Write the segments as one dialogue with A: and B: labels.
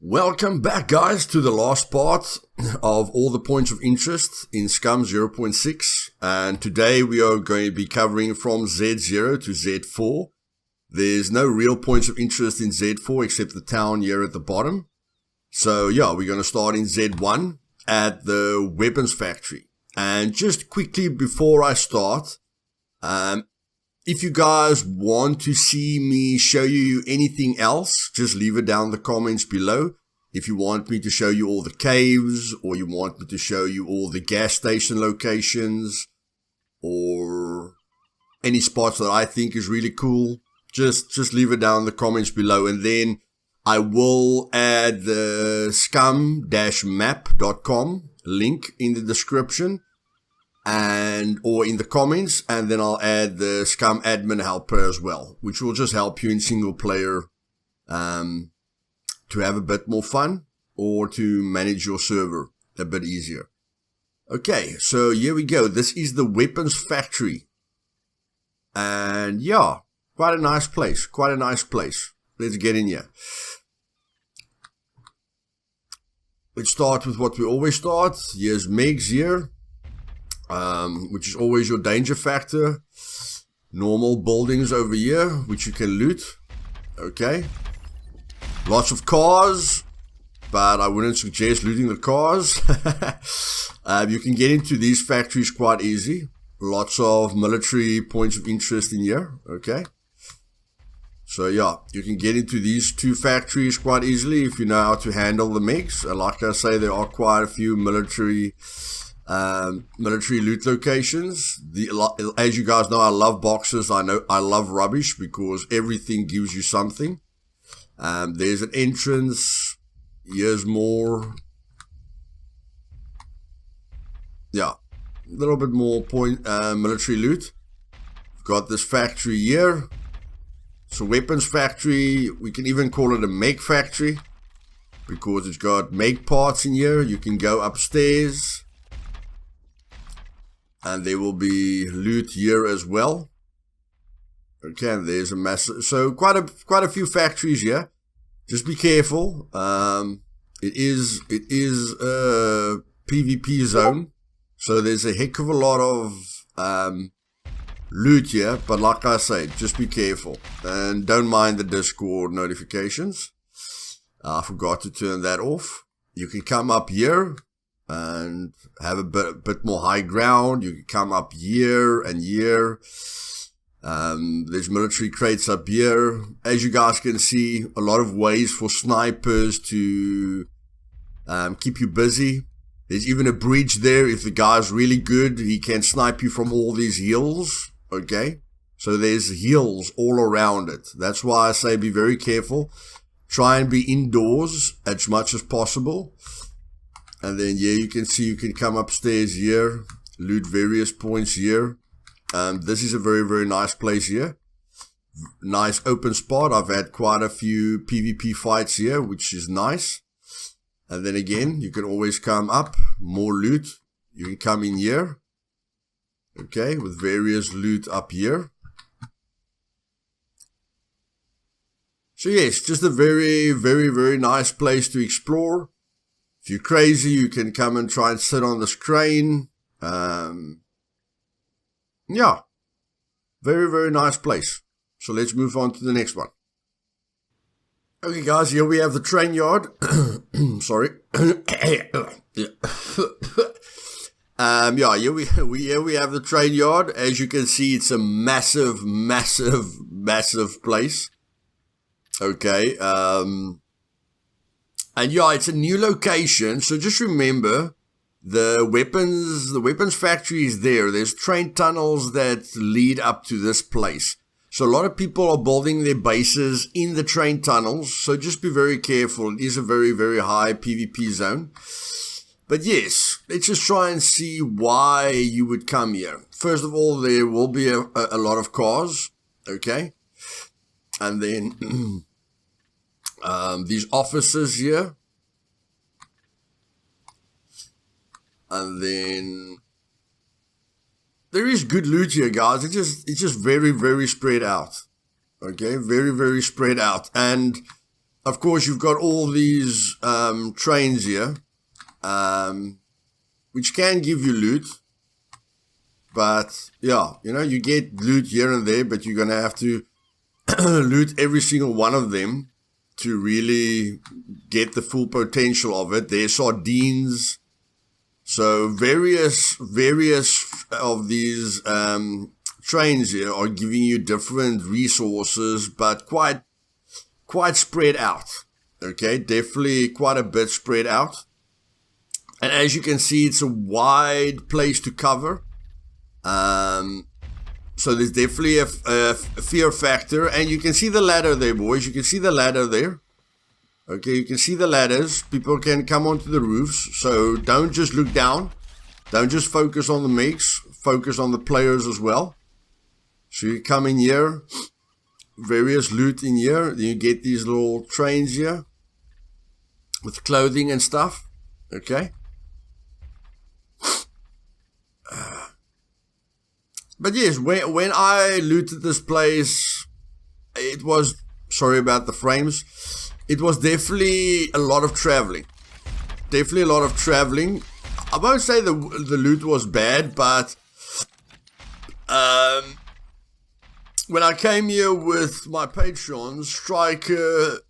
A: Welcome back, guys, to the last part of all the points of interest in Scum 0.6. And today we are going to be covering from Z0 to Z4. There's no real points of interest in Z4 except the town here at the bottom. So yeah, we're going to start in Z1 at the weapons factory. And just quickly before I start, if you guys want to see me show you anything else, just leave it down in the comments below. If you want me to show you all the caves, or you want me to show you all the gas station locations, or any spots that I think is really cool, just leave it down in the comments below. And then I will add the scum-map.com link in the description. Or in the comments, and then I'll add the Scum admin helper as well, which will just help you in single player to have a bit more fun or to manage your server a bit easier. Okay, so here we go. This is the weapons factory. And yeah, quite a nice place. Let's get in here. Let's start with what we always start. Here's Meg's here. Which is always your danger factor. Normal buildings over here, which you can loot. Okay. Lots of cars, but I wouldn't suggest looting the cars. You can get into these factories quite easy. Lots of military points of interest in here. Okay. So yeah, you can get into these two factories quite easily if you know how to handle the MiGs. And like I say, there are quite a few military loot locations. As you guys know, I love boxes. I love rubbish because everything gives you something. There's an entrance. Here's more. Yeah, a little bit more military loot. We've got this factory here. It's a weapons factory. We can even call it a make factory because it's got make parts in here. You can go upstairs. And there will be loot here as well. Okay, and there's a massive, so quite a few factories here. Just be careful. It is a PvP zone, so there's a heck of a lot of loot here. But like I say, just be careful and don't mind the Discord notifications. I forgot to turn that off. You can come up here and have a bit more high ground. You can come up here and here. There's military crates up here. As you guys can see, a lot of ways for snipers to keep you busy. There's even a bridge there. If the guy's really good, he can snipe you from all these hills. Okay, so there's hills all around it. That's why I say be very careful. Try and be indoors as much as possible. And then, yeah, you can see you can come upstairs here, loot various points here. This is a very, very nice place here. Nice open spot. I've had quite a few PvP fights here, which is nice. And then again, you can always come up, more loot. You can come in here. Okay, with various loot up here. So yes, just a very, very, very nice place to explore. If you're crazy, you can come and try and sit on this crane. Yeah, very, very nice place. So let's move on to the next one. Okay, guys, here we have the train yard. Sorry. Here we have the train yard. As you can see, it's a massive, massive, massive place. Okay. And yeah, it's a new location, so just remember the weapons factory is there. There's train tunnels that lead up to this place. So a lot of people are building their bases in the train tunnels, so just be very careful. It is a very, very high PvP zone. But yes, let's just try and see why you would come here. First of all, there will be a lot of cars, okay? And then these offices here. And then there is good loot here, guys. It's just very, very spread out. Okay, very, very spread out. And of course, you've got all these trains here, which can give you loot. But, yeah, you know, you get loot here and there, but you're going to have to loot every single one of them to really get the full potential of it. There's sardines. So various of these trains here are giving you different resources, but quite spread out. Okay, definitely quite a bit spread out. And as you can see, it's a wide place to cover. So there's definitely a fear factor. And you can see the ladder there, boys. You can see the ladder there. Okay, you can see the ladders. People can come onto the roofs. So don't just look down. Don't just focus on the mix. Focus on the players as well. So you come in here. Various loot in here. Then you get these little trains here. With clothing and stuff. Okay. But yes, when I looted this place, it was, sorry about the frames, it was definitely a lot of traveling. Definitely a lot of traveling. I won't say the loot was bad, but when I came here with my patrons, Striker,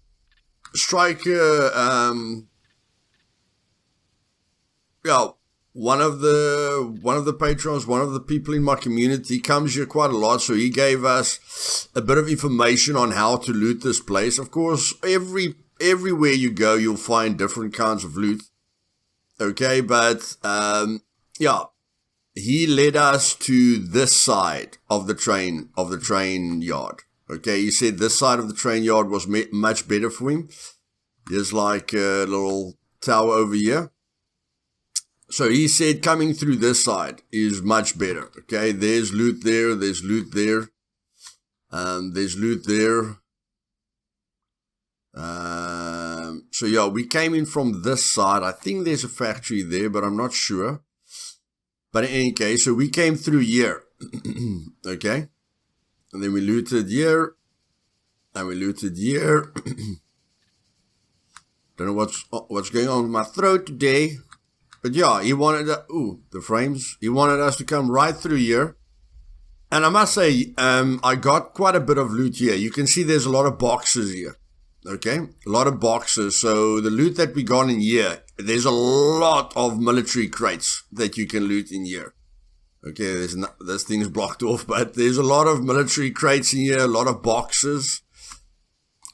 A: yeah, one of the patrons, one of the people in my community comes here quite a lot, so he gave us a bit of information on how to loot this place. Of course, everywhere you go, you'll find different kinds of loot. Okay, but yeah, he led us to this side of the train yard. Okay, he said this side of the train yard was much better for him. There's like a little tower over here. So he said coming through this side is much better. Okay, there's loot there, there's loot there, there's loot there. So yeah, we came in from this side. I think there's a factory there, but I'm not sure. But in any case, so we came through here. Okay, and then we looted here, and we looted here. Don't know what's going on with my throat today. But yeah, he wanted the frames. He wanted us to come right through here. And I must say, I got quite a bit of loot here. You can see there's a lot of boxes here. Okay, a lot of boxes. So the loot that we got in here, there's a lot of military crates that you can loot in here. Okay, this thing's blocked off, but there's a lot of military crates in here, a lot of boxes.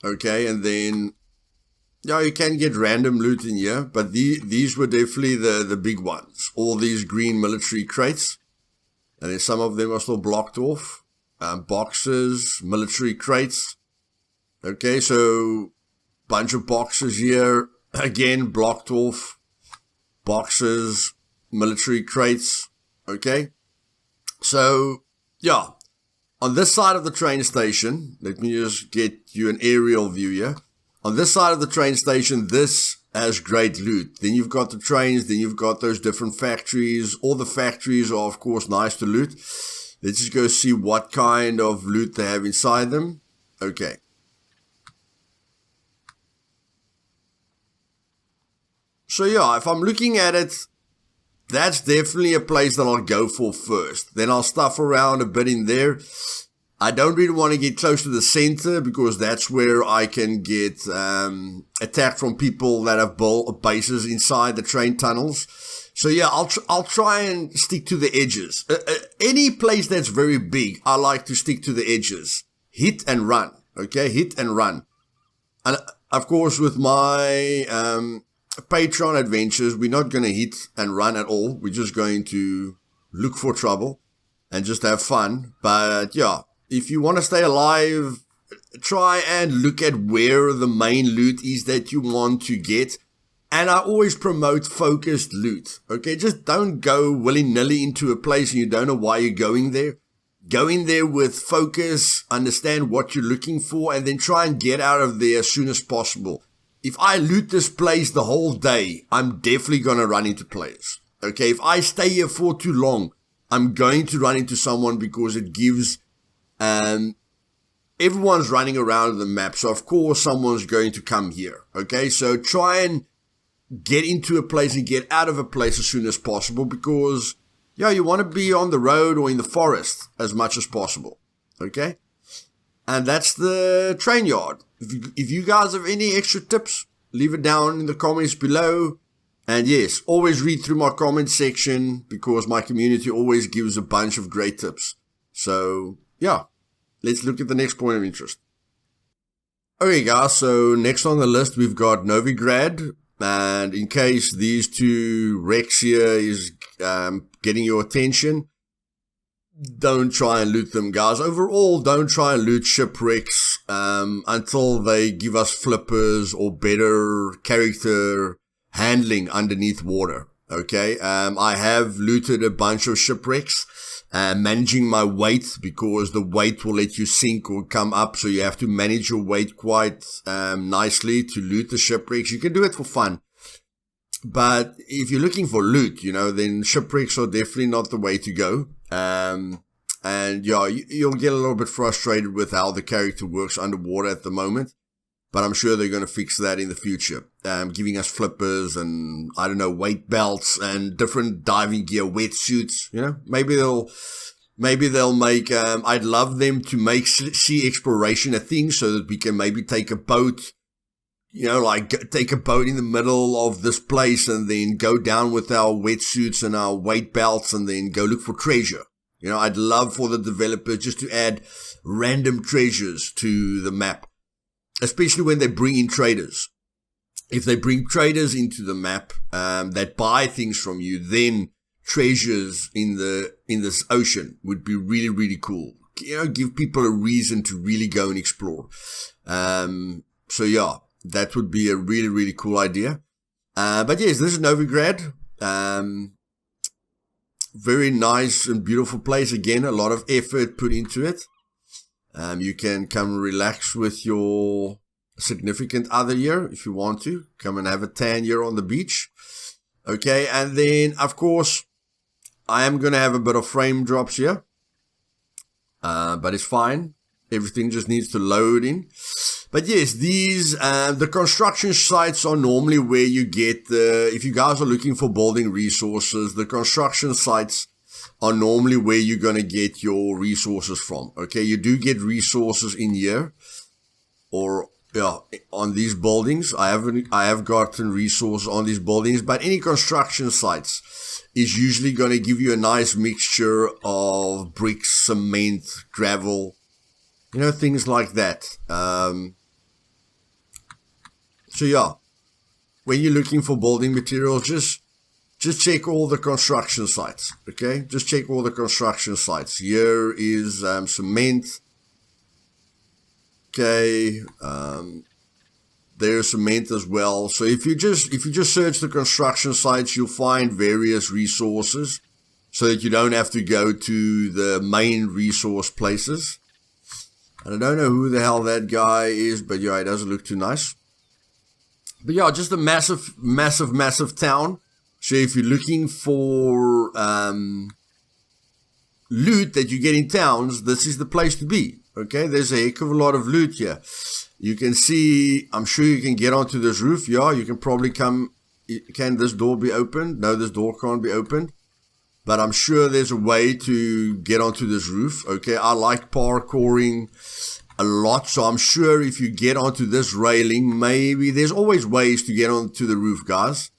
A: Okay, and then yeah, you can get random loot in here, but these were definitely the big ones. All these green military crates. And then some of them are still blocked off. Boxes, military crates. Okay, so bunch of boxes here. Again, blocked off. Boxes, military crates. Okay. So, yeah. On this side of the train station, let me just get you an aerial view here. On this side of the train station, this has great loot. Then you've got the trains, then you've got those different factories. All the factories are, of course, nice to loot. Let's just go see what kind of loot they have inside them. Okay. So yeah, if I'm looking at it, that's definitely a place that I'll go for first. Then I'll stuff around a bit in there. I don't really want to get close to the center because that's where I can get attacked from people that have bases inside the train tunnels. So yeah, I'll try and stick to the edges. Any place that's very big, I like to stick to the edges. Hit and run. Okay, hit and run. And of course, with my Patreon adventures, we're not going to hit and run at all. We're just going to look for trouble and just have fun. But yeah, if you want to stay alive, try and look at where the main loot is that you want to get. And I always promote focused loot. Okay, just don't go willy-nilly into a place and you don't know why you're going there. Go in there with focus, understand what you're looking for, and then try and get out of there as soon as possible. If I loot this place the whole day, I'm definitely going to run into players. Okay, if I stay here for too long, I'm going to run into someone because it gives everyone's running around the map, so of course someone's going to come here. Okay, so try and get into a place and get out of a place as soon as possible, because you want to be on the road or in the forest as much as possible. Okay, and that's the train yard. If you guys have any extra tips, leave it down in the comments below. And yes, always read through my comment section, because my community always gives a bunch of great tips. So yeah, let's look at the next point of interest. Okay guys, so next on the list we've got Novi grad. And in case these two wrecks here is getting your attention, don't try and loot them, guys. Overall, don't try and loot shipwrecks until they give us flippers or better character handling underneath water. Okay, I have looted a bunch of shipwrecks, managing my weight, because the weight will let you sink or come up, so you have to manage your weight quite nicely to loot the shipwrecks. You can do it for fun, but if you're looking for loot, then shipwrecks are definitely not the way to go. And yeah, you'll get a little bit frustrated with how the character works underwater at the moment. But I'm sure they're going to fix that in the future, giving us flippers and, I don't know, weight belts and different diving gear, wetsuits. Maybe they'll make. I'd love them to make sea exploration a thing, so that we can maybe take a boat. Like take a boat in the middle of this place and then go down with our wetsuits and our weight belts and then go look for treasure. I'd love for the developers just to add random treasures to the map. Especially when they bring in traders. If they bring traders into the map that buy things from you, then treasures in this ocean would be really, really cool. Give people a reason to really go and explore. So yeah, that would be a really, really cool idea. But yes, this is Novi grad. Very nice and beautiful place. Again, a lot of effort put into it. You can come relax with your significant other here if you want to. Come and have a tan here on the beach. Okay, and then, of course, I am going to have a bit of frame drops here. But it's fine. Everything just needs to load in. But yes, the construction sites are normally where you get if you guys are looking for building resources, the construction sites are normally where you're going to get your resources from. Okay, you do get resources in here, or on these buildings. I have gotten resources on these buildings, but any construction sites is usually going to give you a nice mixture of bricks, cement, gravel, things like that. So yeah, when you're looking for building materials, just check all the construction sites, okay? Just check all the construction sites. Here is cement. Okay, there's cement as well. So if you just search the construction sites, you'll find various resources, so that you don't have to go to the main resource places. And I don't know who the hell that guy is, but yeah, it doesn't look too nice. But yeah, just a massive, massive, massive town. So if you're looking for loot that you get in towns, this is the place to be. Okay, there's a heck of a lot of loot here. You can see, I'm sure you can get onto this roof. Yeah, you can probably come. Can this door be opened? No, this door can't be opened. But I'm sure there's a way to get onto this roof. Okay, I like parkouring a lot. So I'm sure if you get onto this railing, maybe there's always ways to get onto the roof, guys.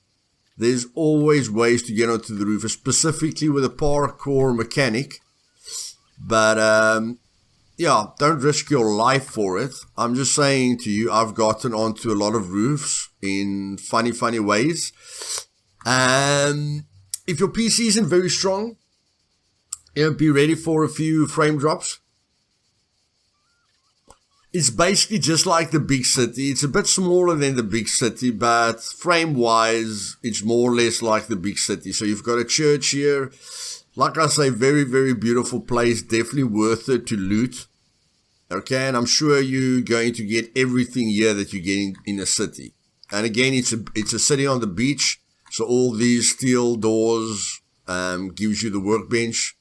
A: There's always ways to get onto the roof, specifically with a parkour mechanic. But, yeah, don't risk your life for it. I'm just saying to you, I've gotten onto a lot of roofs in funny, funny ways. If your PC isn't very strong, be ready for a few frame drops. It's basically just like the big city. It's a bit smaller than the big city, but frame-wise, it's more or less like the big city. So you've got a church here. Like I say, very, very beautiful place. Definitely worth it to loot. Okay, and I'm sure you're going to get everything here that you get in a city. And again, it's a city on the beach. So all these steel doors gives you the workbench.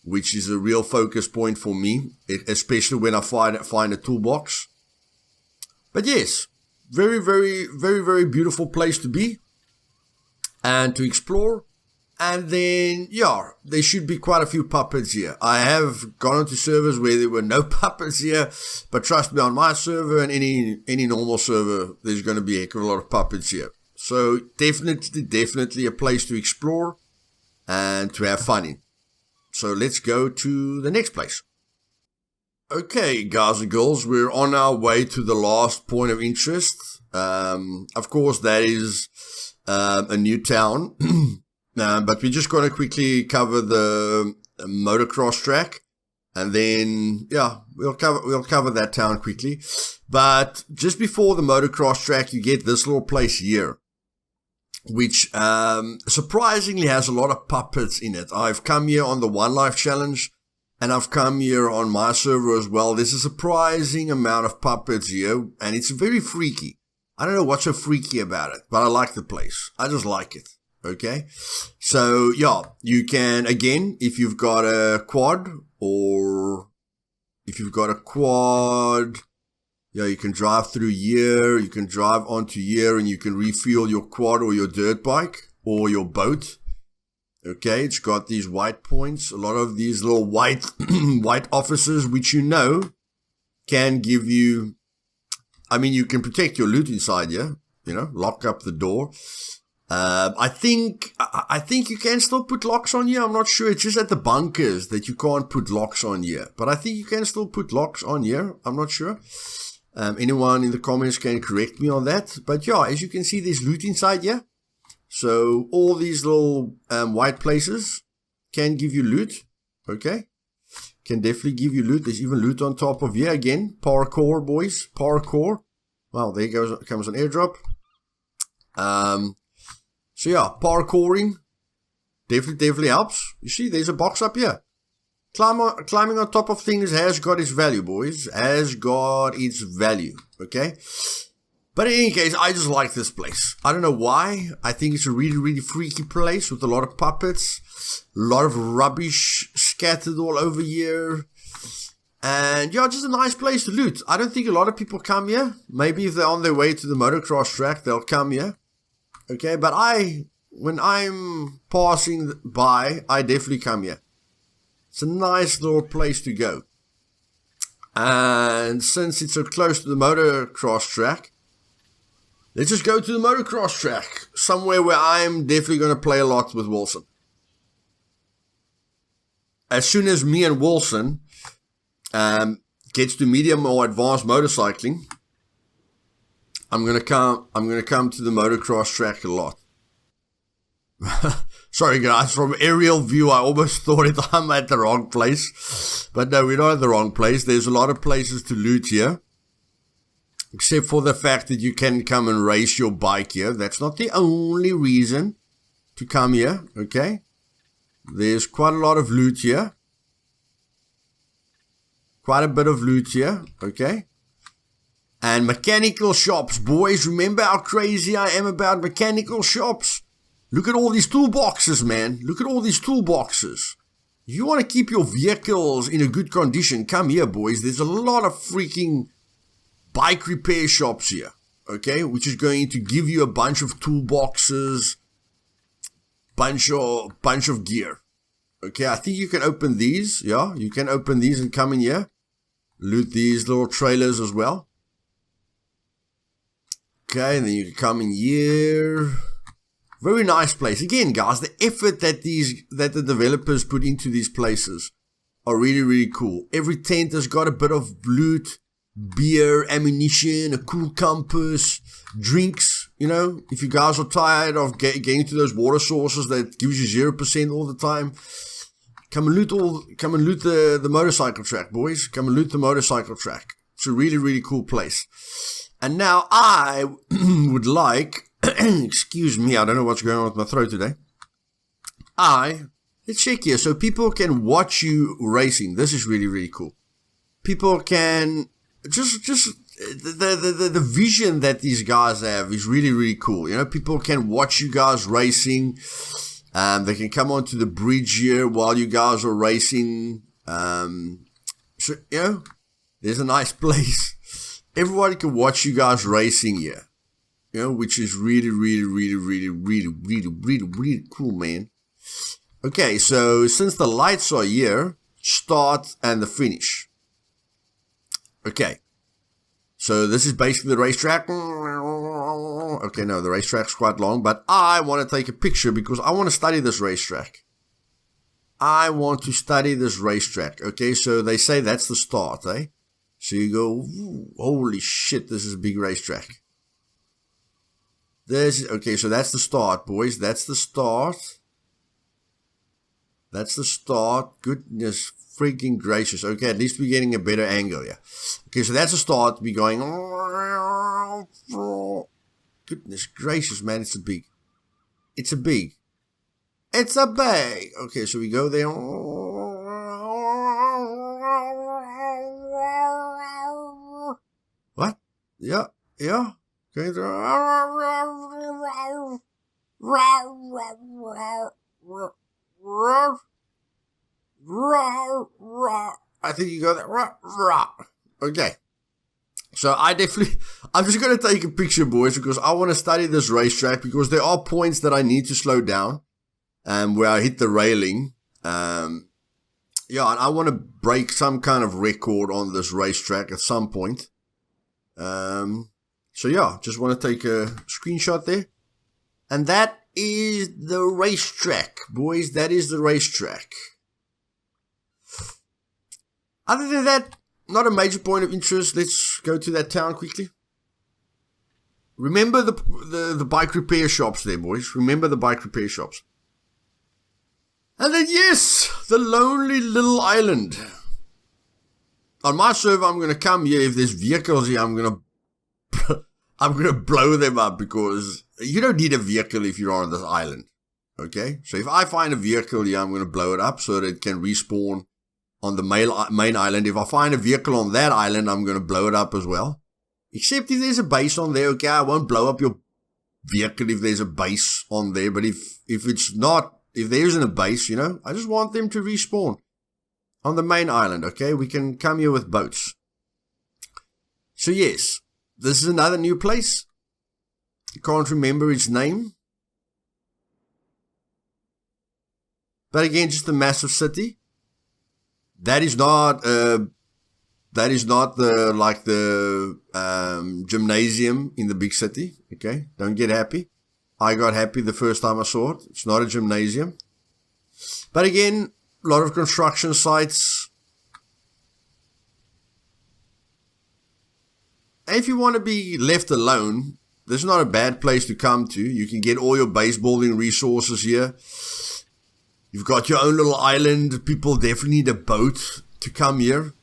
A: which is a real focus point for me, especially when I find a toolbox. But yes, very, very, very, very beautiful place to be and to explore. And then, yeah, there should be quite a few puppets here. I have gone into servers where there were no puppets here, but trust me, on my server and any normal server, there's going to be a heck of a lot of puppets here. So definitely a place to explore and to have fun in. So let's go to the next place. Okay, guys and girls, we're on our way to the last point of interest. Of course, that is a new town. But we're just going to quickly cover the motocross track, and then, yeah, we'll cover that town quickly. But just before the motocross track, you get this little place here, which surprisingly has a lot of puppets in it. I've come here on the One Life Challenge, and I've come here on my server as well. There's a surprising amount of puppets here, and it's very freaky. I don't know what's so freaky about it, but I like the place. I just like it. Okay, so yeah, you can, again, if you've got a quad, yeah, you can drive through here, you can drive onto here, and you can refuel your quad or your dirt bike or your boat. Okay, it's got these white points, a lot of these little white white offices, which can give you, I mean, you can protect your loot inside here, lock up the door. I think you can still put locks on here. I'm not sure. It's just at the bunkers that you can't put locks on here. But I think you can still put locks on here. I'm not sure. Anyone in the comments can correct me on that. But yeah, as you can see, there's loot inside here. So all these little white places can give you loot. Okay. Can definitely give you loot. There's even loot on top of here. Again, parkour, boys. Parkour. Wow, there comes an airdrop. So yeah, parkouring definitely helps. You see, there's a box up here. Climbing on top of things has got its value, boys. Has got its value, okay? But in any case, I just like this place. I don't know why. I think it's a really, really freaky place with a lot of puppets. A lot of rubbish scattered all over here. And yeah, just a nice place to loot. I don't think a lot of people come here. Maybe if they're on their way to the motocross track, they'll come here. Okay, but when I'm passing by, I definitely come here. It's a nice little place to go. And since it's so close to the motocross track, let's just go to the motocross track. Somewhere where I'm definitely going to play a lot with Wilson. As soon as me and Wilson gets to medium or advanced motorcycling, I'm gonna come to the motocross track a lot. Sorry guys, from aerial view I almost thought I'm at the wrong place. But no, we're not at the wrong place. There's a lot of places to loot here. Except for the fact that you can come and race your bike here. That's not the only reason to come here, okay? There's quite a lot of loot here. Quite a bit of loot here, okay? And mechanical shops, boys. Remember how crazy I am about mechanical shops? Look at all these toolboxes, man. Look at all these toolboxes. If you want to keep your vehicles in a good condition, come here, boys. There's a lot of freaking bike repair shops here, okay? Which is going to give you a bunch of toolboxes, bunch of gear. Okay, I think you can open these. Yeah, you can open these and come in here. Loot these little trailers as well. Okay, and then you can come in here. Very nice place. Again, guys, the effort that the developers put into these places are really, really cool. Every tent has got a bit of loot, beer, ammunition, a cool compass, drinks. If you guys are tired of getting to those water sources that gives you 0% all the time, come and loot the motorcycle track, boys. Come and loot the motorcycle track. It's a really, really cool place. And now I would like, excuse me, I don't know what's going on with my throat today. Let's check here. So people can watch you racing. This is really, really cool. People can just the vision that these guys have is really, really cool. People can watch you guys racing. They can come onto the bridge here while you guys are racing. So, there's a nice place. Everybody can watch you guys racing here. Which is really, really, really, really, really, really, really, really cool, man. Okay, so since the lights are here, start and the finish. Okay. So this is basically the racetrack. Okay, no, the racetrack's quite long, but I want to take a picture because I want to study this racetrack. Okay, so they say that's the start, eh? So you go, holy shit, this is a big racetrack. Okay, so that's the start, boys. That's the start. Goodness freaking gracious. Okay, at least we're getting a better angle, yeah. Okay, so that's the start. We're going. Goodness gracious, man, it's a big. Okay, so we go there. What? Yeah. Okay. I think you go there. Okay. So I'm just going to take a picture, boys, because I want to study this racetrack because there are points that I need to slow down where I hit the railing. And I want to break some kind of record on this racetrack at some point. Just want to take a screenshot there. And that is the racetrack, boys. That is the racetrack. Other than that, not a major point of interest. Let's go to that town quickly. Remember the bike repair shops there, boys. Remember the bike repair shops. And then, yes, the lonely little island. On my server, I'm going to come here. If there's vehicles here, I'm going to blow them up because you don't need a vehicle if you're on this island. Okay? So if I find a vehicle here, I'm going to blow it up so that it can respawn on the main island. If I find a vehicle on that island, I'm going to blow it up as well. Except if there's a base on there, okay, I won't blow up your vehicle if there's a base on there. But if there isn't a base, I just want them to respawn on the main island, okay? We can come here with boats. So yes, this is another new place. I can't remember its name. But again, just a massive city. That is not the gymnasium in the big city. Okay, don't get happy. I got happy the first time I saw it. It's not a gymnasium. But again, a lot of construction sites. And if you want to be left alone, this is not a bad place to come to. You can get all your baseballing resources here. You've got your own little island. People definitely need a boat to come here.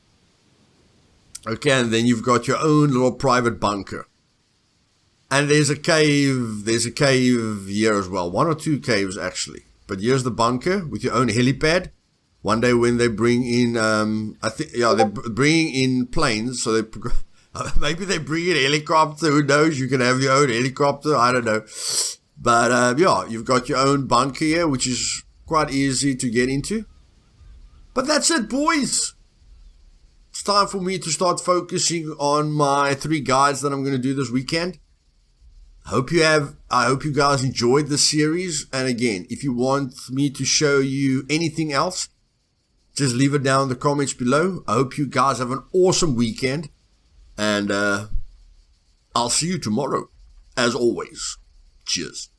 A: Okay, and then you've got your own little private bunker. And there's a cave here as well. 1 or 2 caves actually. But here's the bunker with your own helipad. One day when they bring in, they're bringing in planes. So maybe they bring in a helicopter. Who knows? You can have your own helicopter. I don't know. But you've got your own bunker here, which is quite easy to get into. But that's it, boys. It's time for me to start focusing on my 3 guides that I'm going to do this weekend. I hope you guys enjoyed the series. And again, if you want me to show you anything else, just leave it down in the comments below. I hope you guys have an awesome weekend. And I'll see you tomorrow, as always. Cheers.